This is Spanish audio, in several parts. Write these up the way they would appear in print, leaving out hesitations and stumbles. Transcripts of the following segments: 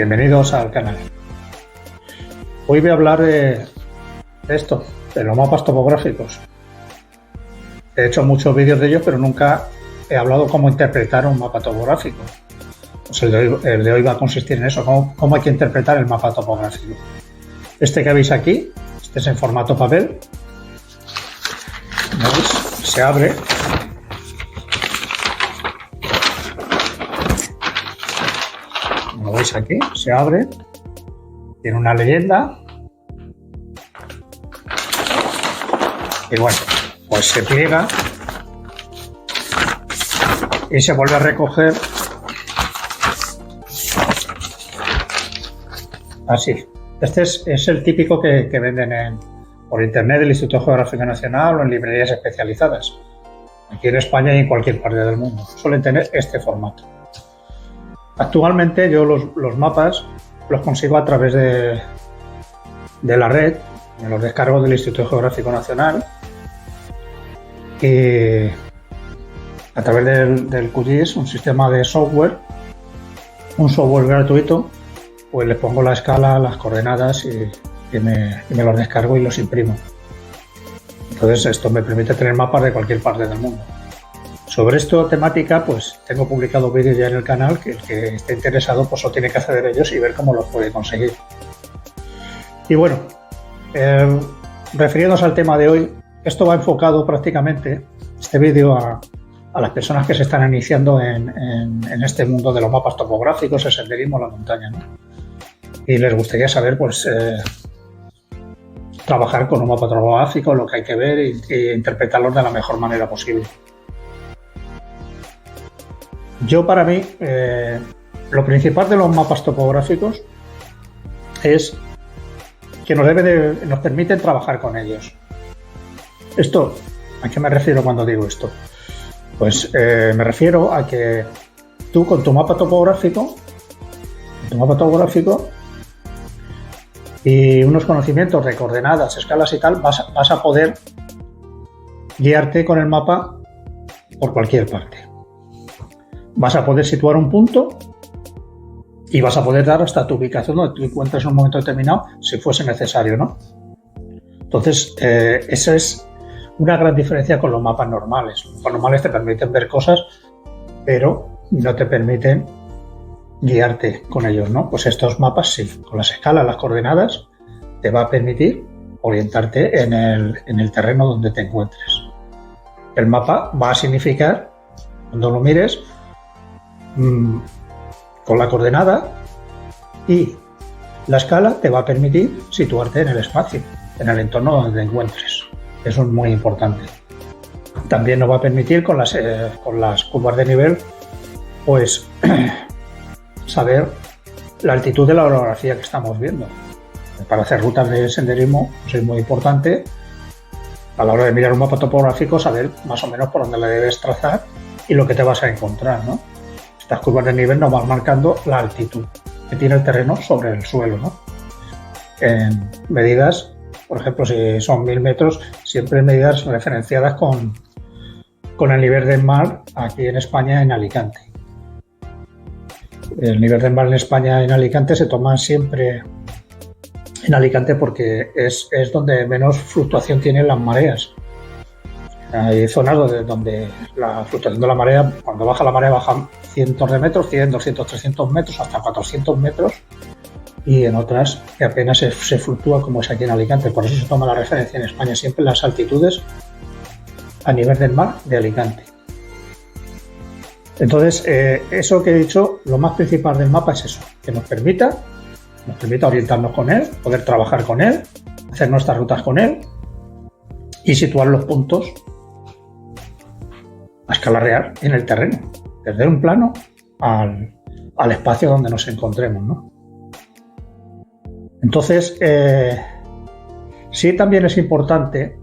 Bienvenidos al canal. Hoy voy a hablar de esto, de los mapas topográficos. He hecho muchos vídeos de ellos, pero nunca he hablado cómo interpretar un mapa topográfico. Pues el de hoy va a consistir en eso, cómo hay que interpretar el mapa topográfico. Este que veis aquí, este es en formato papel. ¿Veis? Se abre. Como veis aquí, se abre. Tiene una leyenda. Y bueno, pues se pliega y se vuelve a recoger así. Este es el típico que venden por internet del Instituto Geográfico Nacional o en librerías especializadas. Aquí en España y en cualquier parte del mundo. Suelen tener este formato. Actualmente yo los mapas los consigo a través de la red, me los descargo del Instituto Geográfico Nacional y a través del QGIS, un sistema de software, un software gratuito, pues les pongo la escala, las coordenadas y me los descargo y los imprimo. Entonces esto me permite tener mapas de cualquier parte del mundo. Sobre esta temática, pues tengo publicado vídeos ya en el canal que el que esté interesado pues solo tiene que acceder a ellos y ver cómo los puede conseguir. Y bueno, refiriéndonos al tema de hoy, esto va enfocado prácticamente, este vídeo, a las personas que se están iniciando en este mundo de los mapas topográficos, el senderismo, la montaña, ¿no? Y les gustaría saber, pues, trabajar con un mapa topográfico, lo que hay que ver e interpretarlos de la mejor manera posible. Yo, para mí, lo principal de los mapas topográficos es que nos permiten trabajar con ellos. Esto, ¿a qué me refiero cuando digo esto? Pues me refiero a que tú con tu mapa topográfico y unos conocimientos de coordenadas, escalas y tal, vas a poder guiarte con el mapa por cualquier parte. Vas a poder situar un punto y vas a poder dar hasta tu ubicación donde tú encuentres en un momento determinado, si fuese necesario, ¿no? Entonces, esa es una gran diferencia con los mapas normales. Los mapas normales te permiten ver cosas, pero no te permiten guiarte con ellos, ¿no? Pues estos mapas sí, con las escalas, las coordenadas, te va a permitir orientarte en el terreno donde te encuentres. El mapa va a significar, cuando lo mires, con la coordenada, y la escala te va a permitir situarte en el espacio, en el entorno donde te encuentres. Eso es muy importante. También nos va a permitir con las curvas de nivel, pues saber la altitud de la orografía que estamos viendo. Para hacer rutas de senderismo, pues es muy importante a la hora de mirar un mapa topográfico saber más o menos por dónde le debes trazar y lo que te vas a encontrar, ¿no? Estas curvas de nivel nos van marcando la altitud que tiene el terreno sobre el suelo, ¿no? En medidas, por ejemplo, si son 1000 metros, siempre medidas referenciadas con el nivel del mar aquí en España, en Alicante. El nivel del mar en España, en Alicante, se toma siempre en Alicante porque es donde menos fluctuación tienen las mareas. Hay zonas donde la fluctuación de la marea, cuando baja la marea, bajan cientos de metros, 100, 200, 300 metros, hasta 400 metros, y en otras que apenas se fluctúa, como es aquí en Alicante. Por eso se toma la referencia en España siempre las altitudes a nivel del mar de Alicante. Entonces, eso que he dicho, lo más principal del mapa es eso, que nos permita orientarnos con él, poder trabajar con él, hacer nuestras rutas con él y situar los puntos a escala real en el terreno, desde un plano al espacio donde nos encontremos, ¿no? Entonces, sí, también es importante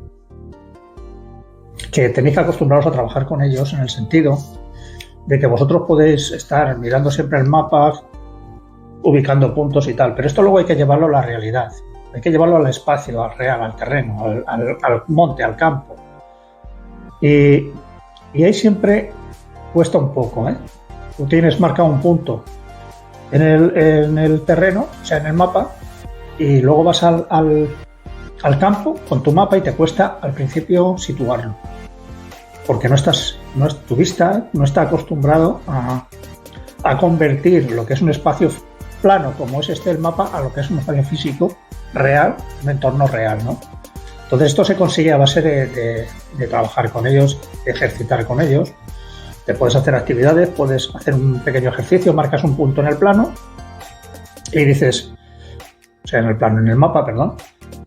que tenéis que acostumbraros a trabajar con ellos, en el sentido de que vosotros podéis estar mirando siempre el mapa, ubicando puntos y tal, pero esto luego hay que llevarlo a la realidad, hay que llevarlo al espacio, al real, al terreno, al monte, al campo. Y ahí siempre cuesta un poco, ¿eh? Tú tienes marcado un punto en el terreno, o sea, en el mapa, y luego vas al campo con tu mapa y te cuesta al principio situarlo, porque tu vista no está acostumbrado a convertir lo que es un espacio plano, como es el mapa, a lo que es un espacio físico real, un entorno real, ¿no? Entonces esto se consigue a base de trabajar con ellos, de ejercitar con ellos. Te puedes hacer actividades, puedes hacer un pequeño ejercicio, marcas un punto en el plano y dices, o sea, en el mapa, perdón,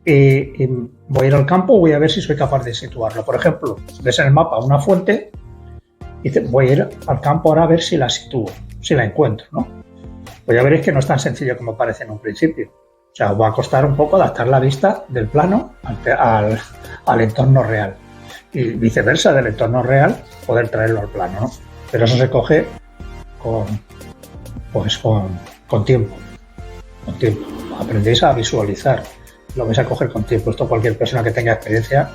y voy a ir al campo, voy a ver si soy capaz de situarlo. Por ejemplo, ves en el mapa una fuente y dices, voy a ir al campo ahora a ver si la sitúo, si la encuentro, ¿no? Pues ya veréis que no es tan sencillo como parece en un principio. O sea, va a costar un poco adaptar la vista del plano al entorno real. Y viceversa, del entorno real, poder traerlo al plano, ¿no? Pero eso se coge con tiempo. Con tiempo. Aprendéis a visualizar. Lo vais a coger con tiempo. Esto cualquier persona que tenga experiencia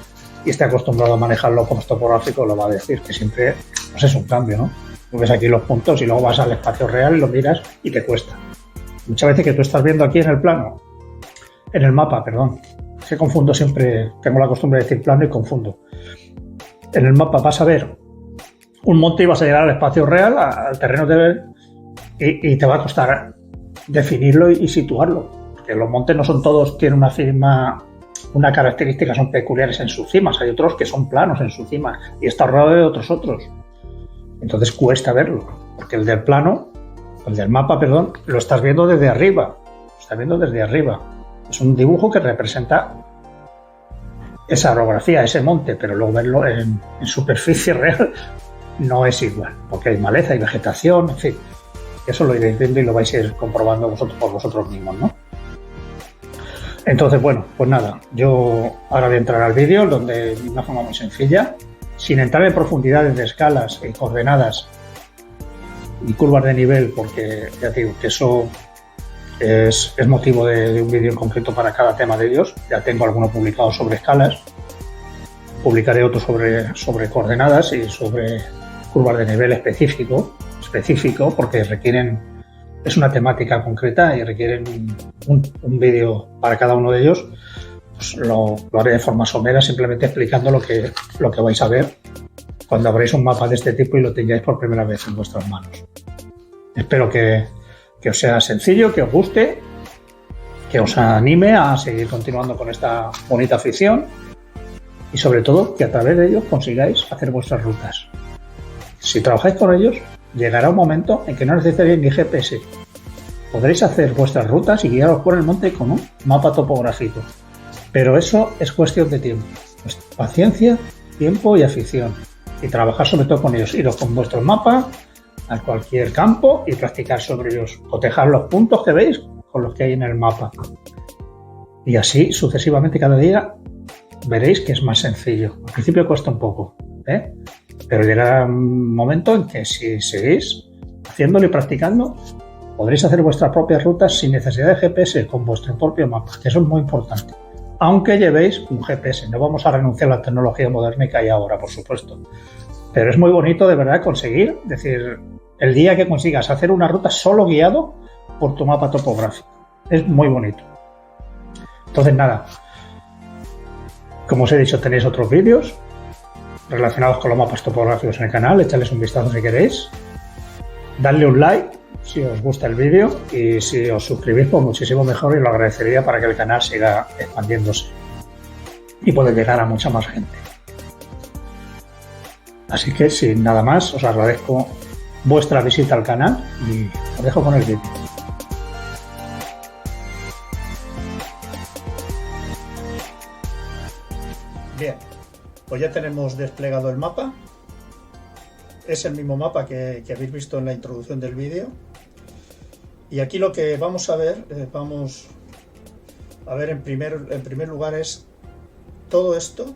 y esté acostumbrado a manejarlo como topográfico lo va a decir, que siempre pues es un cambio, ¿no? Tú ves aquí los puntos y luego vas al espacio real y lo miras y te cuesta. Muchas veces que tú estás viendo aquí en el plano, en el mapa, perdón, es que confundo siempre, tengo la costumbre de decir plano y confundo. En el mapa vas a ver un monte y vas a llegar al espacio real, al terreno de ver, y te va a costar definirlo y situarlo, porque los montes no son todos, tienen una característica, son peculiares en sus cimas, hay otros que son planos en su cima y está rodeado de otros. Entonces cuesta verlo, porque el del mapa, perdón, lo estás viendo desde arriba, Es un dibujo que representa esa orografía, ese monte, pero luego verlo en superficie real no es igual, porque hay maleza, hay vegetación, en fin. Eso lo iréis viendo y lo vais a ir comprobando vosotros por vosotros mismos, ¿no? Entonces, bueno, pues nada, yo ahora voy a entrar al vídeo donde de una forma muy sencilla, sin entrar en profundidades de escalas y coordenadas y curvas de nivel, porque ya te digo que eso es motivo de un vídeo en concreto para cada tema de ellos. Ya tengo alguno publicado sobre escalas, publicaré otro sobre coordenadas y sobre curvas de nivel específico, porque es una temática concreta y requieren un vídeo para cada uno de ellos. Pues lo haré de forma somera, simplemente explicando lo que vais a ver cuando abréis un mapa de este tipo y lo tengáis por primera vez en vuestras manos. Espero que os sea sencillo, que os guste, que os anime a seguir continuando con esta bonita afición y sobre todo que a través de ellos consigáis hacer vuestras rutas. Si trabajáis con ellos, llegará un momento en que no necesitaréis ni GPS. Podréis hacer vuestras rutas y guiaros por el monte con un mapa topográfico. Pero eso es cuestión de tiempo. Pues paciencia, tiempo y afición. Y trabajar sobre todo con ellos. Iros con vuestros mapas a cualquier campo y practicar sobre ellos. Cotejar los puntos que veis con los que hay en el mapa. Y así sucesivamente cada día veréis que es más sencillo. Al principio cuesta un poco, pero llegará un momento en que si seguís haciéndolo y practicando, podréis hacer vuestras propias rutas sin necesidad de GPS, con vuestro propio mapa, que eso es muy importante. Aunque llevéis un GPS, no vamos a renunciar a la tecnología moderna que hay ahora, por supuesto. Pero es muy bonito de verdad conseguir, decir, el día que consigas hacer una ruta solo guiado por tu mapa topográfico. Es muy bonito. Entonces nada, como os he dicho, tenéis otros vídeos relacionados con los mapas topográficos en el canal, echadles un vistazo si queréis, dadle un like si os gusta el vídeo y si os suscribís pues muchísimo mejor y lo agradecería para que el canal siga expandiéndose y pueda llegar a mucha más gente. Así que sin nada más, os agradezco vuestra visita al canal y os dejo con el vídeo. Bien, pues ya tenemos desplegado el mapa. Es el mismo mapa que habéis visto en la introducción del vídeo. Y aquí lo que vamos a ver, en primer lugar es todo esto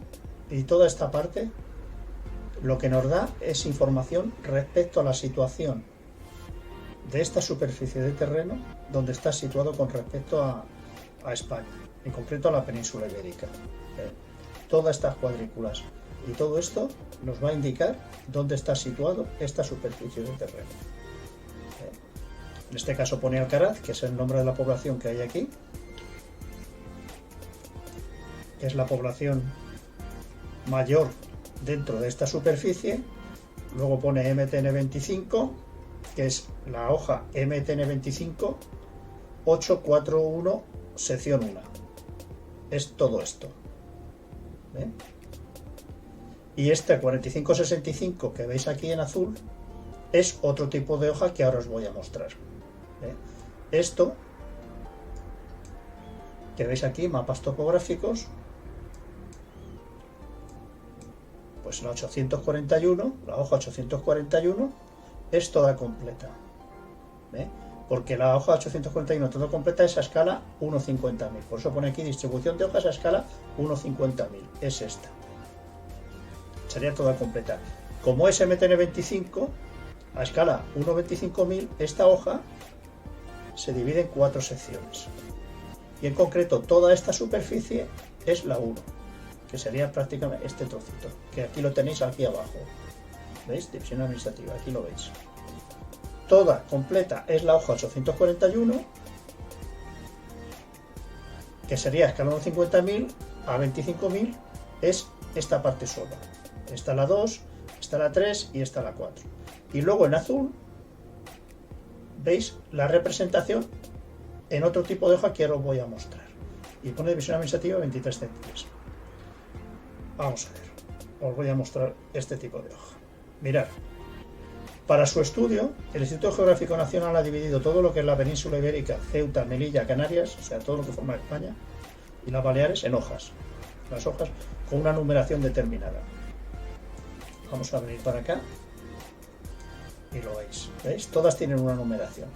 y toda esta parte. Lo que nos da es información respecto a la situación de esta superficie de terreno donde está situado con respecto a España, en concreto a la península ibérica. Todas estas cuadrículas y todo esto nos va a indicar dónde está situado esta superficie de terreno. En este caso pone Alcaraz, que es el nombre de la población que hay aquí. Es la población mayor dentro de esta superficie. Luego pone MTN25, que es la hoja MTN25 841 sección 1. Es todo esto. ¿Ven? Y este 4565 que veis aquí en azul es otro tipo de hoja que ahora os voy a mostrar. ¿Ven? Esto que veis aquí, mapas topográficos, pues la 841, la hoja 841 es toda completa. ¿Ve? Porque la hoja 841 toda completa es a escala 1,50.000. Por eso pone aquí distribución de hojas a escala 1,50.000. Es esta. Sería toda completa. Como es MTN25, a escala 1,25.000, esta hoja se divide en 4 secciones. Y en concreto, toda esta superficie es la 1, que sería prácticamente este trocito, que aquí lo tenéis aquí abajo. ¿Veis? División administrativa, aquí lo veis. Toda completa es la hoja 841, que sería a escala 1,50.000, a 25.000 es esta parte sola. Está la 2, está la 3 y está la 4. Y luego en azul veis la representación en otro tipo de hoja que ahora os voy a mostrar. Y pone división administrativa 23 centímetros. Vamos a ver. Os voy a mostrar este tipo de hoja. Mirad. Para su estudio, el Instituto Geográfico Nacional ha dividido todo lo que es la península ibérica, Ceuta, Melilla, Canarias, o sea, todo lo que forma España, y las Baleares en hojas. Las hojas con una numeración determinada. Vamos a venir para acá y lo veis. ¿Veis? Todas tienen una numeración.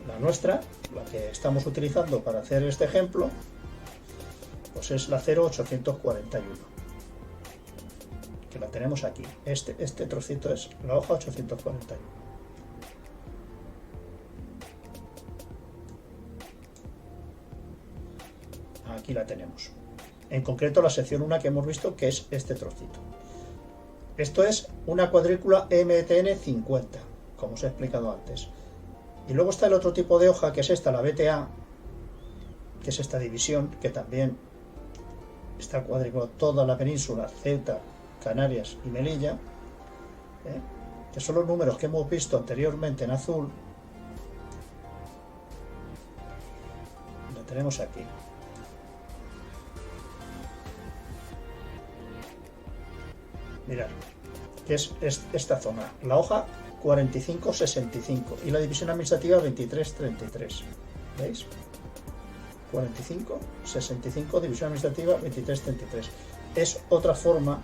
La nuestra, la que estamos utilizando para hacer este ejemplo, pues es la 0841, que la tenemos aquí. Este trocito es la hoja 841. Aquí la tenemos. En concreto la sección 1 que hemos visto, que es este trocito. Esto es una cuadrícula MTN50, como os he explicado antes. Y luego está el otro tipo de hoja, que es esta, la BTA, que es esta división, que también está cuadrícula toda la península, Ceuta, Canarias y Melilla, que son los números que hemos visto anteriormente en azul. Lo tenemos aquí. Mirad, que es esta zona, la hoja 4565 y la división administrativa 2333. ¿Veis? 4565, división administrativa 2333. Es otra forma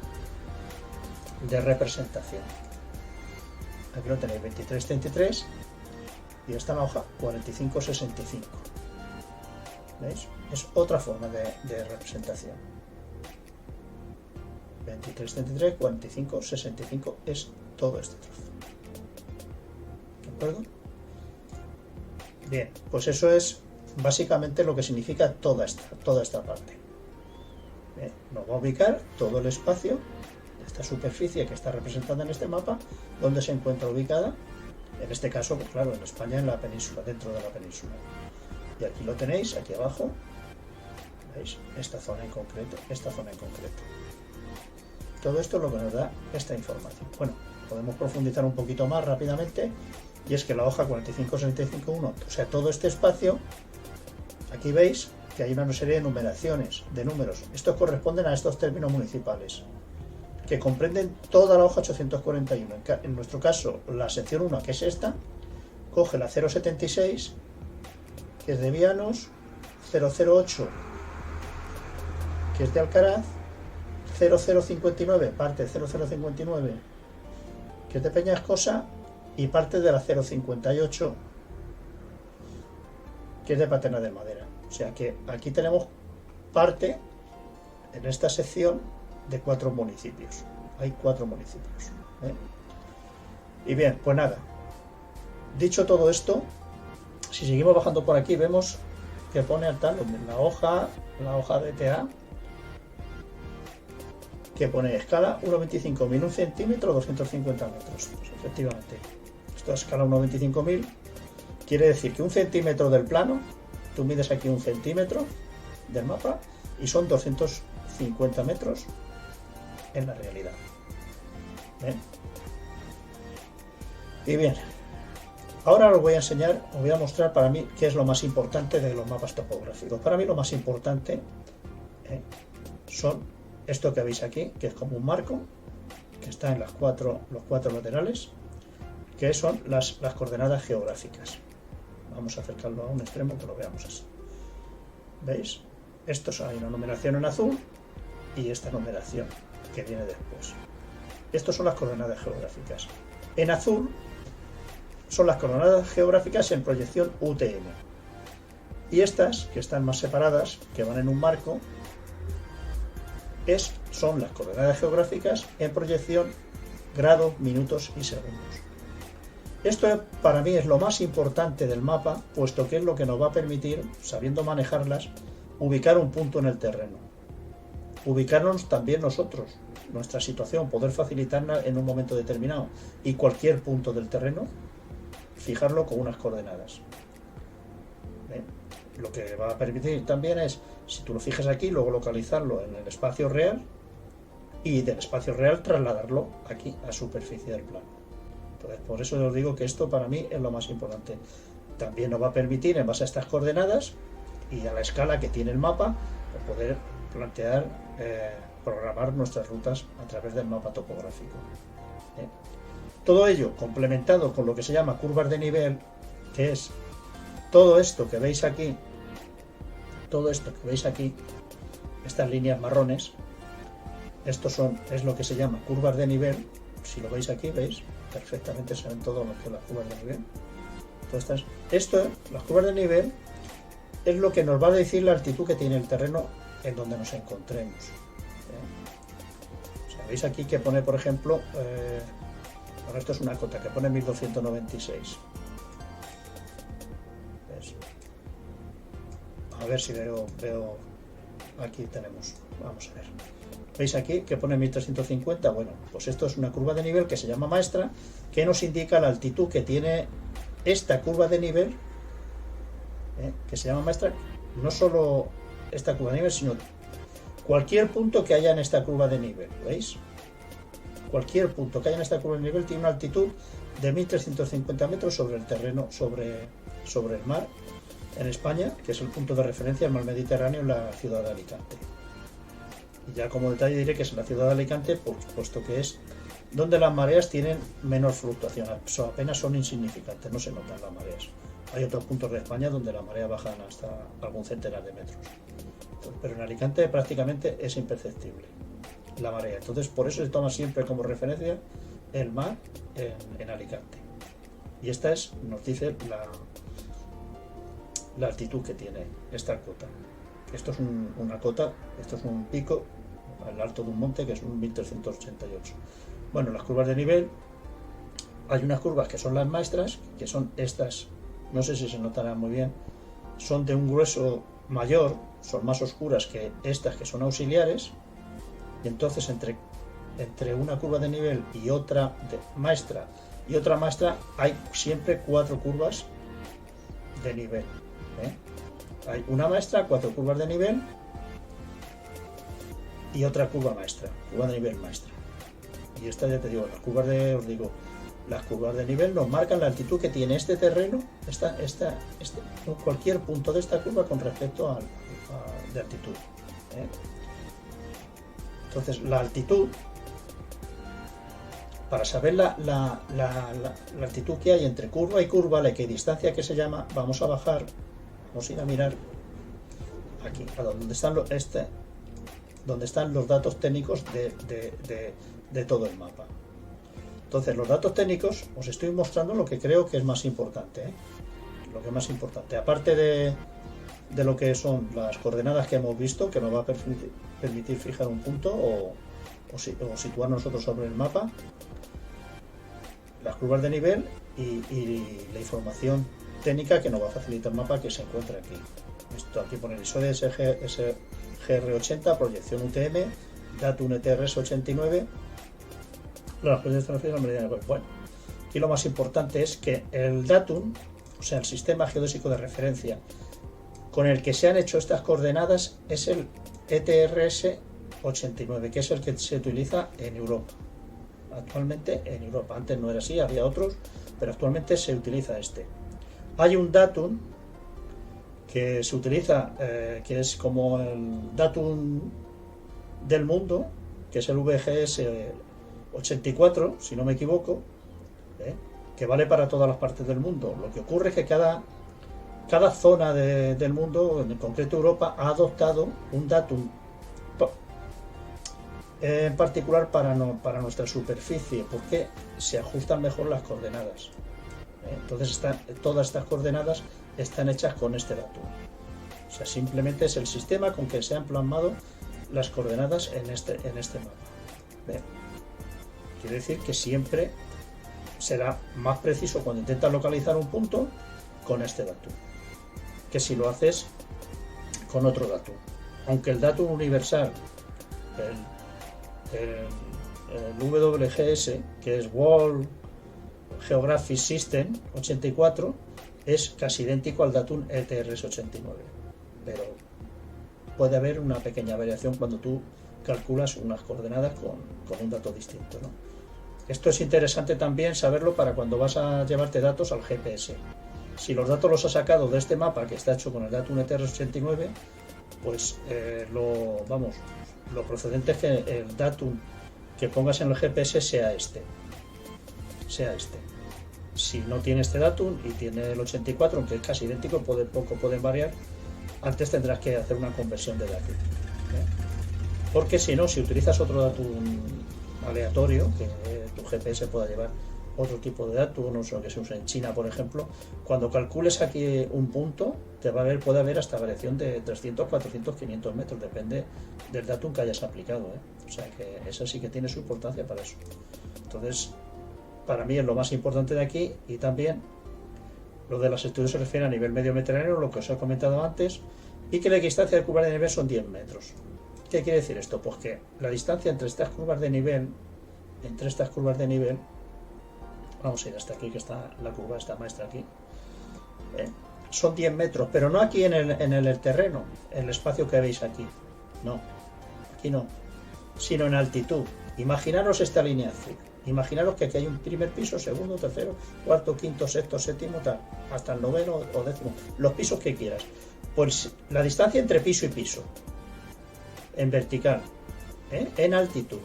de representación. Aquí lo tenéis, 2333, y esta es la hoja 4565. ¿Veis? Es otra forma de representación. 2333, 45, 65 es todo este trozo. ¿De acuerdo? Bien, pues eso es básicamente lo que significa toda esta parte. Bien, nos va a ubicar todo el espacio de esta superficie que está representada en este mapa, donde se encuentra ubicada, en este caso, pues claro, en España, en la península, dentro de la península. Y aquí lo tenéis, aquí abajo, ¿veis? Esta zona en concreto, Todo esto es lo que nos da esta información. Bueno, podemos profundizar un poquito más rápidamente, y es que la hoja 45651, o sea, todo este espacio, aquí veis que hay una serie de numeraciones, de números. Estos corresponden a estos términos municipales, que comprenden toda la hoja 841. En nuestro caso, la sección 1, que es esta, coge la 076, que es de Vianos, 008, que es de Alcaraz, 0059, parte de 0059, que es de Peñascosa, y parte de la 058, que es de Patena de Madera. O sea que aquí tenemos parte, en esta sección, de 4 municipios. Hay 4 municipios. Y bien, pues nada. Dicho todo esto, si seguimos bajando por aquí, vemos que pone tal la hoja BTA, que pone escala 1,25, 1 centímetro, 250 metros. Pues efectivamente. esto a escala 1/25.000, quiere decir que 1 centímetro del plano, tú mides aquí 1 centímetro del mapa y son 250 metros en la realidad. Y bien, ahora os voy a enseñar, os voy a mostrar para mí qué es lo más importante de los mapas topográficos. Para mí lo más importante son esto que veis aquí, que es como un marco, que está en los cuatro laterales, que son las coordenadas geográficas. Vamos a acercarlo a un extremo que lo veamos así. ¿Veis? Estos hay una numeración en azul y esta numeración que viene después. Estas son las coordenadas geográficas. En azul son las coordenadas geográficas en proyección UTM. Y estas, que están más separadas, que van en un marco, son las coordenadas geográficas en proyección grado, minutos y segundos. Esto para mí es lo más importante del mapa, puesto que es lo que nos va a permitir, sabiendo manejarlas, ubicar un punto en el terreno. Ubicarnos también nosotros, nuestra situación, poder facilitarla en un momento determinado y cualquier punto del terreno, fijarlo con unas coordenadas. Lo que va a permitir también es, si tú lo fijas aquí, luego localizarlo en el espacio real y del espacio real trasladarlo aquí a superficie del plano. Entonces, por eso os digo que esto para mí es lo más importante. También nos va a permitir, en base a estas coordenadas y a la escala que tiene el mapa, poder plantear, programar nuestras rutas a través del mapa topográfico. Todo ello complementado con lo que se llama curvas de nivel, que es todo esto que veis aquí, estas líneas marrones, es lo que se llama curvas de nivel. Si lo veis aquí, veis perfectamente, se ven todas las curvas de nivel. Entonces, las curvas de nivel es lo que nos va a decir la altitud que tiene el terreno en donde nos encontremos. O sea, veis aquí que pone, por ejemplo, bueno, esto es una cota que pone 1296. ¿Ves? A ver si veo, aquí tenemos, vamos a ver. ¿Veis aquí que pone 1350? Bueno, pues esto es una curva de nivel que se llama maestra, que nos indica la altitud que tiene esta curva de nivel, que se llama maestra, no solo esta curva de nivel, sino cualquier punto que haya en esta curva de nivel, ¿veis? Cualquier punto que haya en esta curva de nivel tiene una altitud de 1350 metros sobre el terreno, sobre el mar, en España, que es el punto de referencia del mar Mediterráneo en la ciudad de Alicante. Y ya como detalle diré que es la ciudad de Alicante, puesto que es donde las mareas tienen menor fluctuación, apenas son insignificantes, no se notan las mareas. Hay otros puntos de España donde las mareas bajan hasta algún centenar de metros. Pero en Alicante prácticamente es imperceptible la marea. Entonces por eso se toma siempre como referencia el mar en Alicante. Y esta nos dice la altitud que tiene esta cota. Esto es una cota, esto es un pico al alto de un monte que es un 1388. Bueno, las curvas de nivel, hay unas curvas que son las maestras, que son estas, no sé si se notarán muy bien, son de un grueso mayor, son más oscuras que estas que son auxiliares, y entonces entre una curva de nivel y otra maestra hay siempre 4 curvas de nivel. Hay una maestra, 4 curvas de nivel y otra curva maestra, curva de nivel maestra. Y esta, ya te digo, las curvas de nivel nos marcan la altitud que tiene este terreno, cualquier punto de esta curva con respecto de altitud. Entonces, la altitud, para saber la altitud que hay entre curva y curva, la equidistancia que se llama, vamos a bajar, vamos a ir a mirar aquí, a donde están los datos técnicos de todo el mapa. Entonces, los datos técnicos, os estoy mostrando lo que creo que es más importante, lo que es más importante, aparte de lo que son las coordenadas que hemos visto, que nos va a permitir fijar un punto o situar nosotros sobre el mapa, las curvas de nivel y la información técnica que nos va a facilitar el mapa que se encuentra aquí. Esto aquí pone el ISODE SGR80, proyección UTM, Datum ETRS 89, las proyecciones meridianas. Bueno, Aquí lo más importante es que el datum, o sea, el sistema geodésico de referencia con el que se han hecho estas coordenadas es el ETRS 89, que es el que se utiliza en Europa. Actualmente en Europa, antes no era así, había otros, pero actualmente se utiliza este. Hay un datum que se utiliza, que es como el datum del mundo, que es el VGS 84, si no me equivoco, que vale para todas las partes del mundo. Lo que ocurre es que cada zona del mundo, en concreto Europa, ha adoptado un datum en particular para nuestra superficie, porque se ajustan mejor las coordenadas. Entonces todas estas coordenadas están hechas con este datum. O sea, simplemente es el sistema con que se han plasmado las coordenadas en este mapa. ¿Ve? Quiere decir que siempre será más preciso cuando intentas localizar un punto con este datum que si lo haces con otro datum. Aunque el datum universal, el WGS, que es World Geographic System 84, es casi idéntico al datum ETRS 89, pero puede haber una pequeña variación cuando tú calculas unas coordenadas con un dato distinto, ¿no? Esto es interesante también saberlo para cuando vas a llevarte datos al GPS. Si los datos los has sacado de este mapa que está hecho con el datum ETRS 89, pues lo procedente es que el datum que pongas en el GPS sea este. Si no tiene este datum y tiene el 84, aunque es casi idéntico, poco pueden variar, antes tendrás que hacer una conversión de datum. Porque si no, si utilizas otro datum aleatorio, que tu GPS pueda llevar otro tipo de datum, no sé, que se usa en China, por ejemplo, cuando calcules aquí un punto, puede haber hasta variación de 300, 400, 500 metros, depende del datum que hayas aplicado, O sea que eso sí que tiene su importancia para eso. Entonces, para mí es lo más importante de aquí, y también lo de las estudios se refiere a nivel medio mediterráneo, lo que os he comentado antes, y que la distancia de curva de nivel son 10 metros. ¿Qué quiere decir esto? Pues que la distancia entre estas curvas de nivel, vamos a ir hasta aquí, que está la curva esta maestra aquí, son 10 metros, pero no aquí en el terreno, en el espacio que veis aquí, no, aquí no, sino en altitud. Imaginaros esta línea azul, imaginaros que aquí hay un primer piso, segundo, tercero, cuarto, quinto, sexto, séptimo, tal, hasta el noveno o décimo, los pisos que quieras. Pues la distancia entre piso y piso, en vertical, en altitud.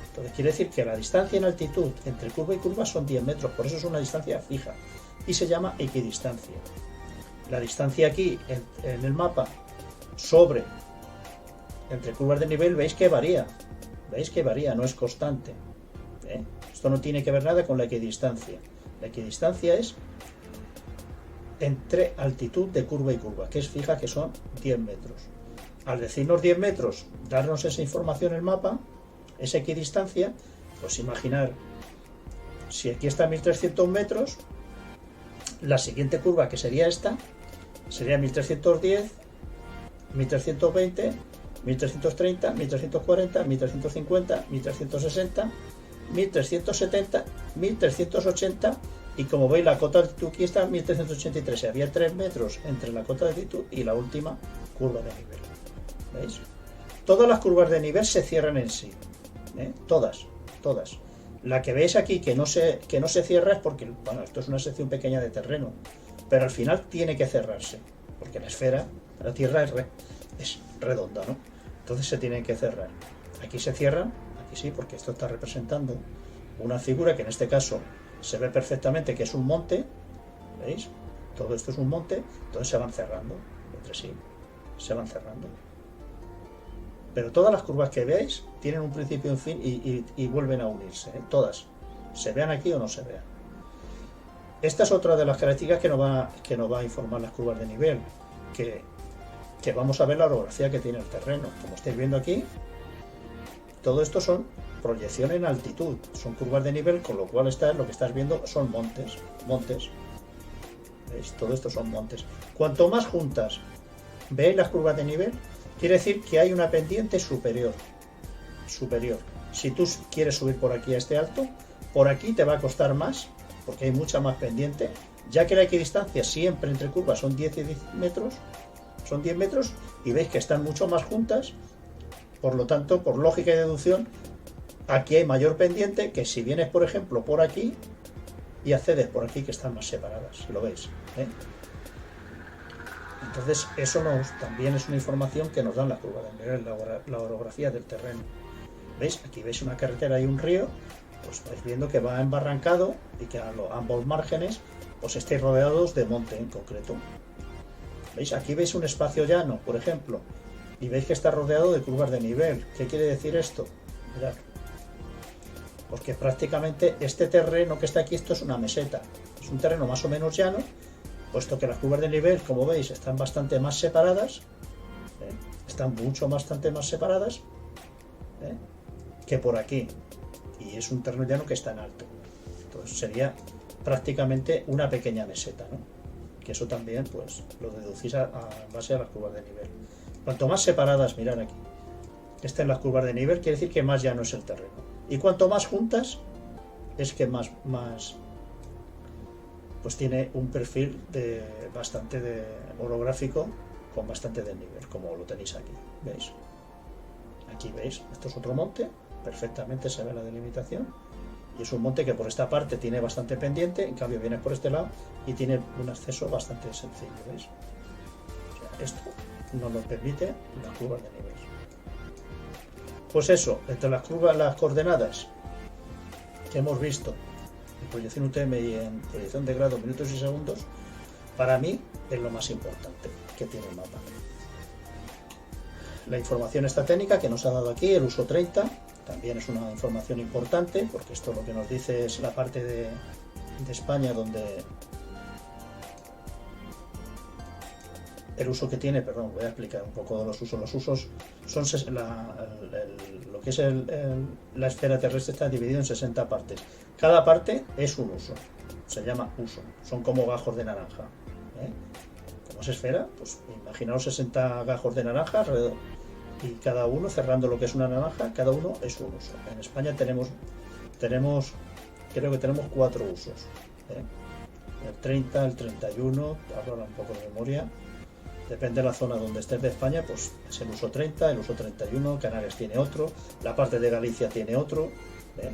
Entonces quiere decir que la distancia en altitud entre curva y curva son 10 metros, por eso es una distancia fija y se llama equidistancia. La distancia aquí en el mapa entre curvas de nivel veis que varía, no es constante. Esto no tiene que ver nada con la equidistancia. La equidistancia es entre altitud de curva y curva, que es fija, que son 10 metros. Al decirnos 10 metros, darnos esa información en el mapa, esa equidistancia, pues imaginar, si aquí está 1300 metros, la siguiente curva, que sería esta, sería 1310, 1320, 1330, 1340, 1350, 1360, 1370, 1380, y como veis la cota de altitud aquí está en 1383, había 3 metros entre la cota de altitud y la última curva de nivel. ¿Veis? Todas las curvas de nivel se cierran en sí. Todas. La que veis aquí que no se cierra es porque, bueno, esto es una sección pequeña de terreno, pero al final tiene que cerrarse, porque la esfera, la Tierra es redonda, ¿no? Entonces se tienen que cerrar. Aquí se cierran, aquí sí, porque esto está representando una figura que en este caso se ve perfectamente que es un monte, ¿veis? Todo esto es un monte, entonces se van cerrando entre sí, se van cerrando. Pero todas las curvas que veáis tienen un principio y un fin y vuelven a unirse, todas, se vean aquí o no se vean. Esta es otra de las características que nos va a informar las curvas de nivel, que vamos a ver la orografía que tiene el terreno. Como estáis viendo aquí, todo esto son proyecciones en altitud, son curvas de nivel, con lo cual lo que estás viendo son montes. ¿Veis? Todo esto son montes. Cuanto más juntas veis las curvas de nivel, quiere decir que hay una pendiente superior. Si tú quieres subir por aquí a este alto, por aquí te va a costar más porque hay mucha más pendiente, ya que la equidistancia siempre entre curvas son 10 y 10 metros, son 10 metros, y veis que están mucho más juntas, por lo tanto, por lógica y deducción, aquí hay mayor pendiente que si vienes, por ejemplo, por aquí y accedes por aquí, que están más separadas, lo veis, ¿eh? Entonces, eso también es una información que nos dan las curvas de nivel, la orografía del terreno. ¿Veis? Aquí veis una carretera y un río, pues vais viendo que va embarrancado y que a ambos márgenes pues estáis rodeados de monte en concreto. ¿Veis? Aquí veis un espacio llano, por ejemplo, y veis que está rodeado de curvas de nivel. ¿Qué quiere decir esto? Mirad. Porque prácticamente este terreno que está aquí, esto es una meseta. Es un terreno más o menos llano, puesto que las curvas de nivel, como veis, están bastante más separadas, ¿eh? Están bastante más separadas, ¿eh? Que por aquí. Y es un terreno llano que está en alto. Entonces sería prácticamente una pequeña meseta, ¿no? Que eso también pues lo deducís a base a las curvas de nivel. Cuanto más separadas, mirad aquí, estén las curvas de nivel, quiere decir que más llano es el terreno. Y cuanto más juntas, es que más pues tiene un perfil bastante orográfico, con bastante desnivel, como lo tenéis aquí, ¿veis? Aquí veis, esto es otro monte, perfectamente se ve la delimitación, y es un monte que por esta parte tiene bastante pendiente, en cambio viene por este lado y tiene un acceso bastante sencillo, ¿veis? O sea, esto no nos permite las curvas de nivel. Pues eso, entre las curvas, las coordenadas que hemos visto en proyección UTM y en proyección de grado, minutos y segundos, para mí es lo más importante que tiene el mapa. La información esta técnica que nos ha dado aquí, el uso 30, también es una información importante, porque esto lo que nos dice es la parte de España donde el uso que tiene, perdón, voy a explicar un poco de los usos. Los usos son lo que es la esfera terrestre está dividido en 60 partes. Cada parte es un uso, se llama uso, son como gajos de naranja, ¿eh? Como es esfera, pues imaginaos 60 gajos de naranja alrededor, y cada uno, cerrando lo que es una naranja, cada uno es un uso. En España tenemos creo que tenemos 4 usos, ¿eh? El 30, el 31, ahora un poco de memoria. Depende de la zona donde estés de España, pues es el uso 30, el uso 31, Canarias tiene otro, la parte de Galicia tiene otro, ¿eh?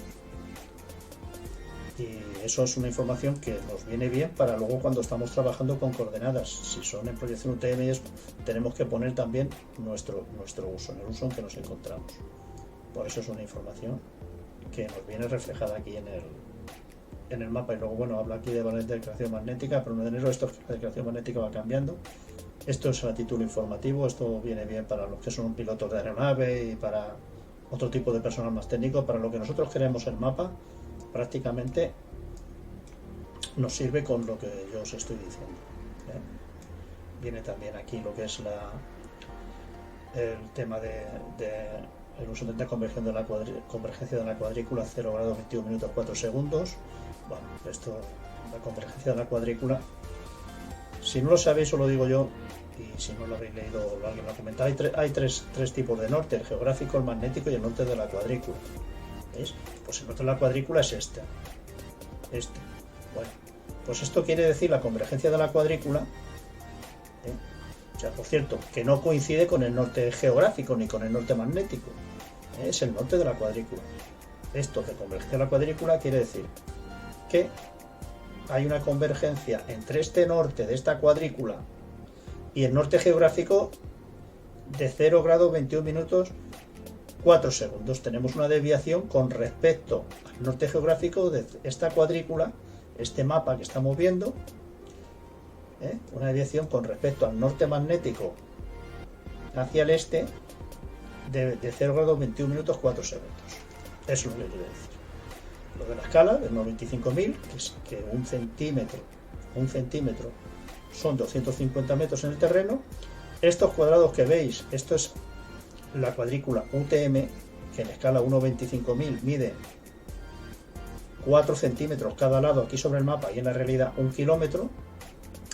Y eso es una información que nos viene bien para luego cuando estamos trabajando con coordenadas. Si son en proyección UTM, tenemos que poner también nuestro uso, en el uso en que nos encontramos. Por eso es una información que nos viene reflejada aquí en el mapa. Y luego, bueno, habla aquí de valores de declaración magnética, pero en enero esto, la declaración magnética va cambiando. Esto es a título informativo, esto viene bien para los que son pilotos de aeronave y para otro tipo de personal más técnico. Para lo que nosotros queremos el mapa, prácticamente nos sirve con lo que yo os estoy diciendo, ¿eh? Viene también aquí lo que es el tema de el uso de convergencia de la cuadrícula 0 grados 21 minutos 4 segundos. Bueno, esto, la convergencia de la cuadrícula, si no lo sabéis os lo digo yo, y si no lo habéis leído o alguien lo ha comentado, hay tres tipos de norte: el geográfico, el magnético y el norte de la cuadrícula. ¿Veis? Pues el norte de la cuadrícula es este. Bueno, pues esto quiere decir la convergencia de la cuadrícula, ¿eh? O sea, por cierto, que no coincide con el norte geográfico ni con el norte magnético, ¿eh? Es el norte de la cuadrícula. Esto de convergencia de la cuadrícula quiere decir que hay una convergencia entre este norte de esta cuadrícula y el norte geográfico de 0 grados 21 minutos 4 segundos. Tenemos una desviación con respecto al norte geográfico de esta cuadrícula, este mapa que estamos viendo, ¿eh? Una desviación con respecto al norte magnético hacia el este de 0 grados 21 minutos 4 segundos. Eso es lo que quiere decir. Lo de la escala del 95.000, que es que un centímetro son 250 metros en el terreno. Estos cuadrados que veis, esto es la cuadrícula UTM, que en escala 1,25.000 mide 4 centímetros cada lado aquí sobre el mapa, y en la realidad 1 kilómetro.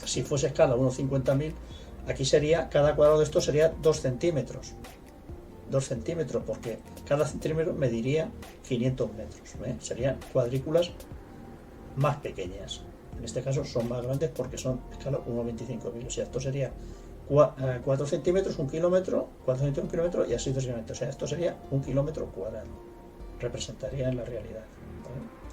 Si fuese escala 1,50.000, aquí sería, cada cuadrado de esto sería 2 centímetros. 2 centímetros, porque cada centímetro mediría 500 metros, ¿eh? Serían cuadrículas más pequeñas. En este caso son más grandes porque son escala 1,25.000. O sea, esto sería 4 centímetros, 1 kilómetro, 4 centímetros, 1 kilómetro y así sucesivamente. O sea, esto sería 1 kilómetro cuadrado. Representaría en la realidad. ¿Vale?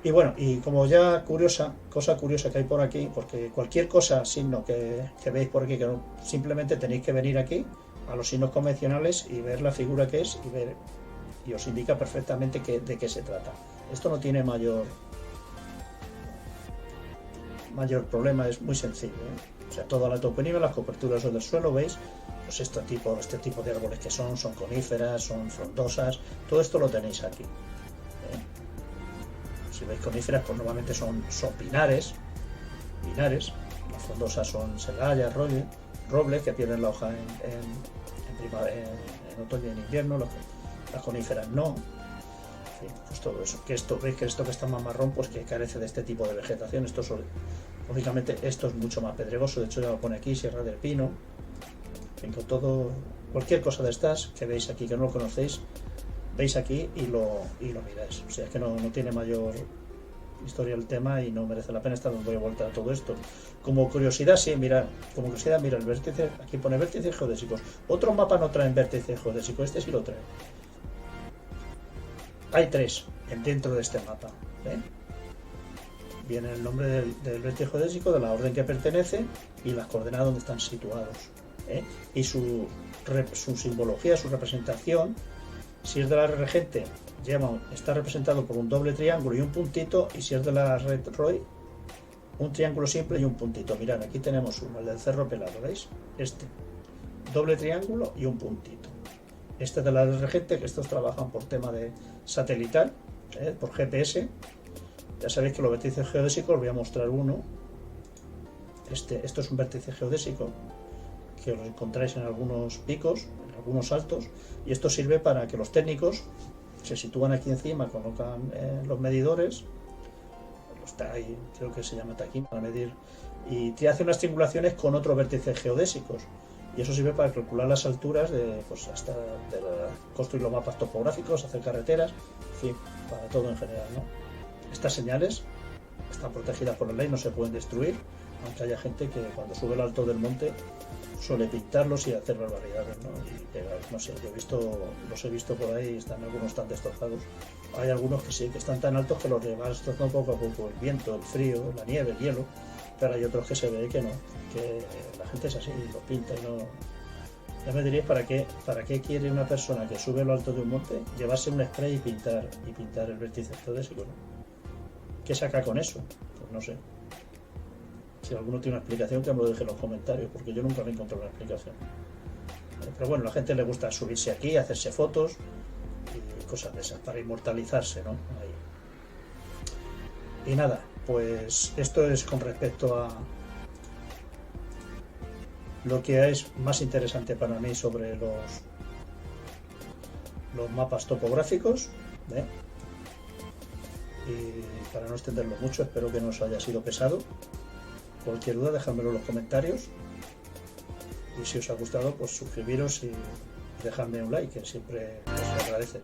Y bueno, y como ya cosa curiosa que hay por aquí, porque cualquier cosa, signo que veis por aquí, que no, simplemente tenéis que venir aquí a los signos convencionales y ver la figura que es y os indica perfectamente de qué se trata. Esto no tiene mayor problema, es muy sencillo, ¿eh? O sea, toda la toponimia, las coberturas del suelo, ¿veis? Pues este tipo de árboles que son coníferas, son frondosas, todo esto lo tenéis aquí. Si veis coníferas, pues normalmente son pinares, las frondosas son selayas, robles que pierden la hoja en otoño y en invierno, las coníferas no. En fin, pues todo eso. Veis que esto que está más marrón, pues que carece de este tipo de vegetación. Lógicamente esto es mucho más pedregoso, de hecho ya lo pone aquí, Sierra del Pino. En fin, con cualquier cosa de estas que veis aquí que no lo conocéis, veis aquí y lo miráis. O sea, es que no tiene mayor historia el tema y no merece la pena estar dando vuelta a todo esto. Como curiosidad, sí, mira el vértice, aquí pone vértices geodésicos. Otros mapas no traen vértices geodésicos, este sí lo trae. Hay 3 dentro de este mapa. Viene el nombre del vértice geodésico, de la orden que pertenece y las coordenadas donde están situados. Y su simbología, su representación. Si es de la red regente, está representado por un doble triángulo y un puntito, y si es de la red ROI, un triángulo simple y un puntito. Mirad, aquí tenemos uno, el del cerro pelado, ¿veis? Este, doble triángulo y un puntito. Este de la red regente, que estos trabajan por tema de satelital, por GPS. Ya sabéis que los vértices geodésicos, os voy a mostrar uno. Esto es un vértice geodésico que os encontráis en algunos picos, en algunos saltos, y esto sirve para que los técnicos se sitúan aquí encima, colocan los medidores, ahí, creo que se llama taquín, para medir, y te hace unas triangulaciones con otros vértices geodésicos, y eso sirve para calcular las alturas construir los mapas topográficos, hacer carreteras, en fin, para todo en general, ¿no? Estas señales están protegidas por la ley, no se pueden destruir, aunque haya gente que cuando sube al alto del monte suele pintarlos y hacer barbaridades, ¿no? Y pegar, no sé, los he visto por ahí, algunos tan destrozados. Hay algunos que sí, que están tan altos que los va destrozando poco a poco el viento, el frío, la nieve, el hielo, pero hay otros que se ve que no, que la gente es así, lo pinta y no. Ya me diréis para qué quiere una persona que sube a lo alto de un monte llevarse un spray y pintar el vértice geodésico, ¿no? ¿Qué saca con eso? Pues no sé. Si alguno tiene una explicación, que me lo deje en los comentarios, porque yo nunca me encontré una explicación. Pero bueno, a la gente le gusta subirse aquí, hacerse fotos y cosas de esas, para inmortalizarse, ¿no? Ahí. Y nada, pues esto es con respecto a lo que es más interesante para mí sobre los mapas topográficos. Y para no extenderlo mucho, espero que no os haya sido pesado. Cualquier duda, dejadmelo en los comentarios, y si os ha gustado, pues suscribiros y dejadme un like, que siempre os agradece.